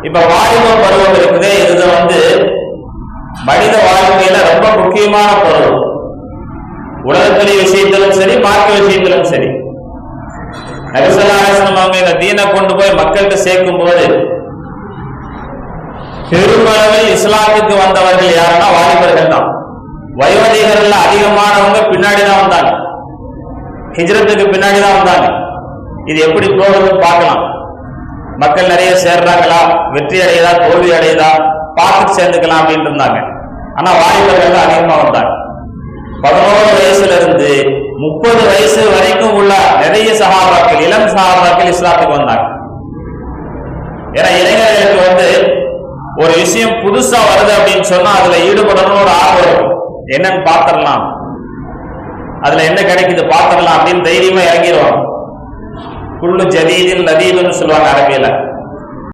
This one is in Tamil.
இப்ப வாலிப பருவம் இருக்குது, இது மனித வாழ்க்கையில ரொம்ப முக்கியமான பருவம். உலகத்துடைய விஷயத்திலும் சரி, மார்க்க விஷயத்திலும் சரி. நபி ஸல்லல்லாஹு அலைஹி வஸல்லம் அவங்க இந்த தீனை கொண்டு போய் மக்களுக்கு சேர்க்கும் போது பெருமளவில் இஸ்லாத்துக்கு வந்தவர்கள் யாருன்னா வாலிபர்கள் தான். வயோதிகர்கள் அதிகமானவங்க பின்னாடிதான் வந்தாங்க, ஹிஜ்ரத்துக்கு பின்னாடிதான் வந்தாங்க. இது எப்படி போகுதுன்னு பார்க்கலாம். மக்கள் நிறைய சேர்றாங்களா, வெற்றி அடையுதா, தோல்வி அடையுதா, பார்த்து சேர்ந்துக்கலாம் அப்படின்னு இருந்தாங்க. ஆனா வாலிபர்கள் தான் அதிகமா வந்தாங்க. 11 வயசுல இருந்து 30 வயசு வரைக்கும் உள்ள நிறைய சஹாபாக்கள், இளம் சஹாபாக்கள் இஸ்லாத்துக்கு வந்தாங்க. ஏன்னா இளைஞர்களுக்கு ஒரு விஷயம் புதுசா வருது அப்படின்னு சொன்னா அதுல ஈடுபடணும் ஒரு ஆர்வம் இருக்கும். என்னன்னு பாத்திரலாம், அதுல என்ன கிடைக்குது பாத்திரலாம் அப்படின்னு தைரியமா இறங்கிடுவாங்க. குல்லு ஜதீதின் லதீதுன்னு சொல்லுவாங்க அரபியில.